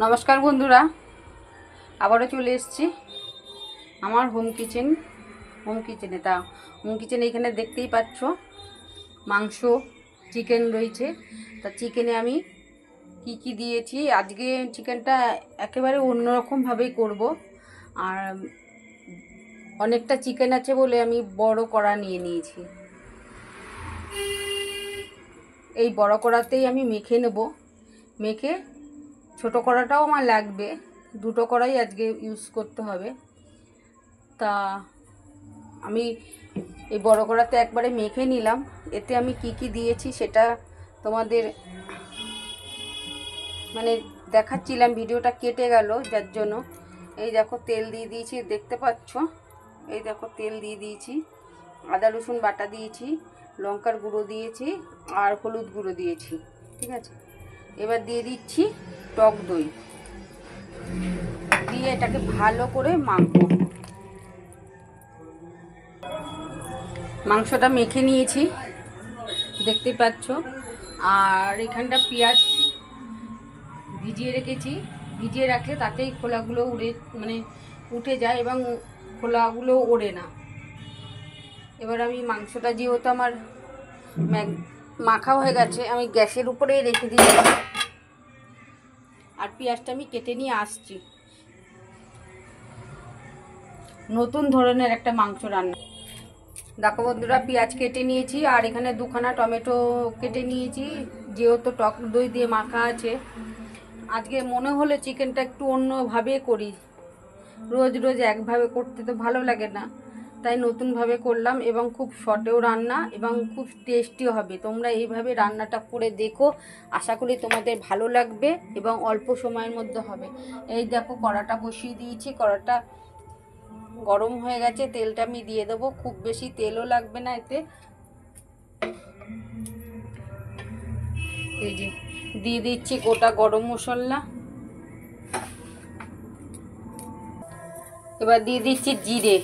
নমস্কার বন্ধুরা, আবারও চলে এসেছি আমার হোম কিচেনে। হোম কিচেনে এখানে দেখতেই পাচ্ছ মাংস, চিকেন রয়েছে। তা চিকেনে আমি কি দিয়েছি, আজকে চিকেনটা একেবারে অন্যরকমভাবেই করব। আর অনেকটা চিকেন আছে বলে আমি বড় কড়া নিয়ে নিয়েছি। এই বড় কড়াতেই আমি মেখে নেব। মেখে ছোটো কড়াটাও আমার লাগবে, দুটো কড়াই আজকে ইউজ করতে হবে। তা আমি এই বড় কড়াতে একবারে মেখে নিলাম। এতে আমি কি দিয়েছি সেটা তোমাদের দেখাচ্ছিলাম, ভিডিওটা কেটে গেল যার জন্য। এই দেখো তেল দিয়ে দিয়েছি, দেখতে পাচ্ছ। এই দেখো তেল দিয়ে দিয়েছি, আদা রসুন বাটা দিয়েছি, লঙ্কার গুঁড়ো দিয়েছি আর হলুদ গুঁড়ো দিয়েছি। ঠিক আছে, এবার দিয়ে দিচ্ছি টক দই, দিয়ে এটাকে ভালো করে মাখবো। মাংসটা মেখে নিয়েছি, দেখতে পাচ্ছ। আর এখানটা পেঁয়াজ ভিজিয়ে রেখেছি। ভিজিয়ে রাখলে তাতেই খোলাগুলো উঠে যায় এবং খোলাগুলো ওড়ে না। এবার আমি মাংসটা যেহেতু আমার মাখা হয়ে গেছে, আমি গ্যাসের উপরে রেখে দিয়েছি। আর পেঁয়াজটা আমি কেটে নিয়ে আসছি। নতুন ধরনের একটা মাংস রান্না। দেখো বন্ধুরা, পেঁয়াজ কেটে নিয়েছি আর এখানে দুখানা টমেটো কেটে নিয়েছি। যেহেতু টক দই দিয়ে মাখা আছে, আজকে মনে হলো চিকেনটা একটু অন্যভাবে করি। রোজ রোজ একভাবে করতে তো ভালো লাগে না, তাই নতুনভাবে করলাম। এবং খুব শর্টেও রান্না এবং খুব টেস্টিও হবে। তোমরা এইভাবে রান্নাটা করে দেখো, আশা করি তোমাদের ভালো লাগবে এবং অল্প সময়ের মধ্যে হবে। এই দেখো কড়াটা বসিয়ে দিয়েছি, কড়াটা গরম হয়ে গেছে। তেলটা আমি দিয়ে দেবো, খুব বেশি তেলও লাগবে না এতে। এই যে দিয়ে দিচ্ছি গোটা গরম মশলা। এবার দিয়ে দিচ্ছি জিরে,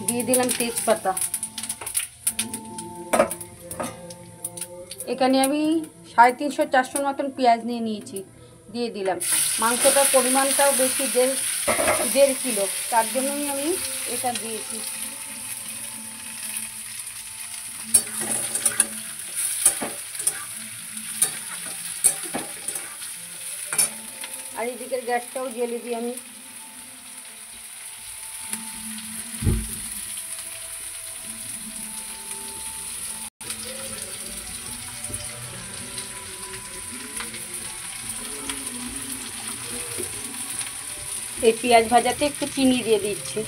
দিয়ে দিলাম তেজপাতা। এখানে আমি 350-400 মতন পেঁয়াজ নিয়ে নিয়েছি, দিয়ে দিলাম। মাংসটার পরিমাণটাও বেশি, 1.5 কিলো, তার জন্যই আমি এটা দিয়েছি। আর এদিকের গ্যাসটাও জ্বেলে দিই আমি। এই পেঁয়াজ ভাজাতে একটু চিনি দিয়ে দিচ্ছি।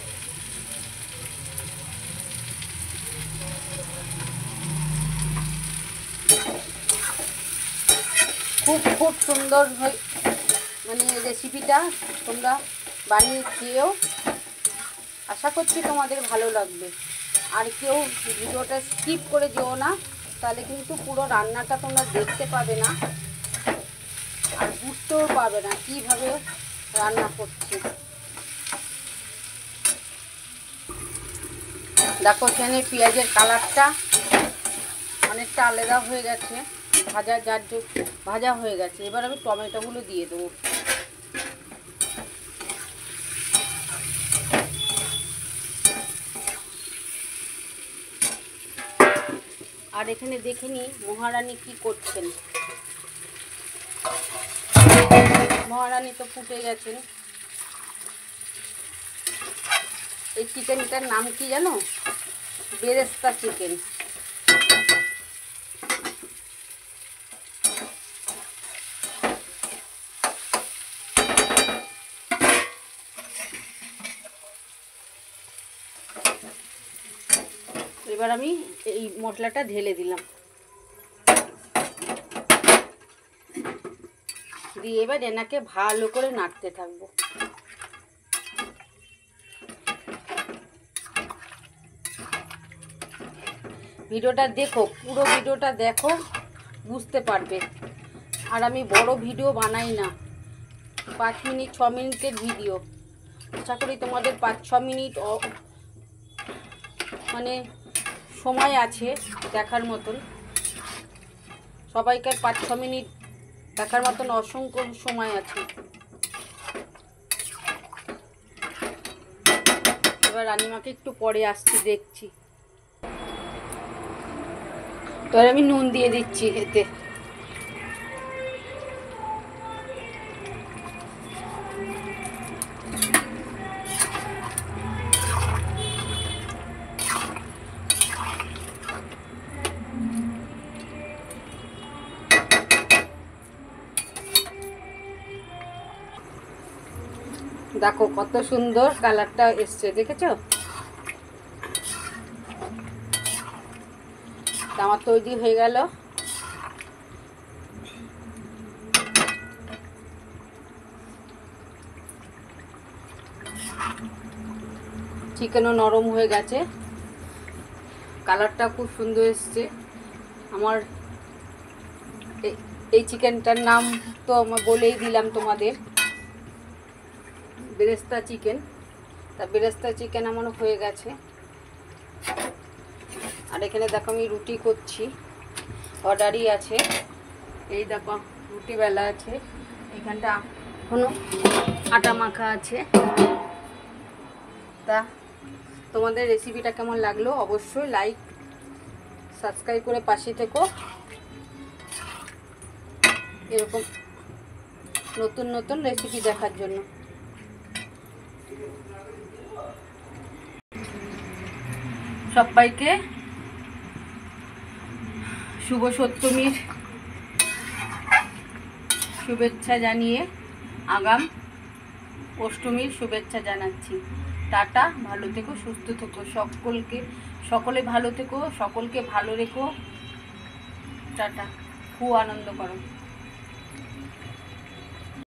খুব সুন্দর রেসিপিটা তোমরা বানিয়ে খেয়েও, আশা করছি তোমাদের ভালো লাগবে। আর কেউ ভিডিওটা স্কিপ করে যেও না, তাহলে কিন্তু পুরো রান্নাটা তোমরা দেখতে পাবে না আর বুঝতেও পারবে না কীভাবে রান্না করছি। দেখো এখানে পেঁয়াজের কালারটা অনেকটা আলাদা হয়ে গেছে, ভাজা হয়ে গেছে। এবার আমি টমেটোগুলো দিয়ে দেবো। আর এখানে দেখে নিই মহারানী কি করছেন। মহারানী তো ফুটে গেছেন। এই চিকেনটার নাম কি জানো? বেরেস্তা চিকেন। এবার আমি এই মশলাটা ঢেলে দিলাম, দিয়ে এবার এনাকে ভালো করে নাড়তে থাকবো। ভিডিওটা দেখো, পুরো ভিডিওটা দেখো, বুঝতে পারবে। আর আমি বড় ভিডিও বানাই না, 5 মিনিট 6 মিনিটের ভিডিও। আশা করি তোমাদের 5-6 মিনিট সময় আছে দেখার মতন। সবাইকার 5-6 মিনিট দেখার মতন অসংখ্য সময় আছে। এবার রানিমাকে একটু পরে আসছি, দেখছি। তো আমি নুন দিয়ে দিচ্ছি এতে। দেখো কত সুন্দর কালারটা এসছে, দেখেছো? আমার তৈরি হয়ে গেল। চিকেনও নরম হয়ে গেছে, কালারটা খুব সুন্দর এসছে। আমার এই চিকেনটার নাম তো আমি বলেই দিলাম তোমাদের, বেরেস্তা চিকেন। তা বেরেস্তা চিকেন আমার হয়ে গেছে। আর এখানে দেখো আমি রুটি করছি, অর্ডারই আছে। এই দেখো রুটি বেলা আছে, এখানটা এখনো আটা মাখা আছে। তা তোমাদের রেসিপিটা কেমন লাগলো অবশ্যই লাইক সাবস্ক্রাইব করে পাশে থেকো, এরকম নতুন নতুন রেসিপি দেখার জন্য। সবাইকে শুভ সপ্তমীর শুভেচ্ছা জানিয়ে আগাম অষ্টমীর শুভেচ্ছা জানাচ্ছি। টাটা, ভালো থেকো, সুস্থ থেকো, সকলে ভালো থেকো, সকলকে ভালো রেখো। টাটা, খুব আনন্দ করো।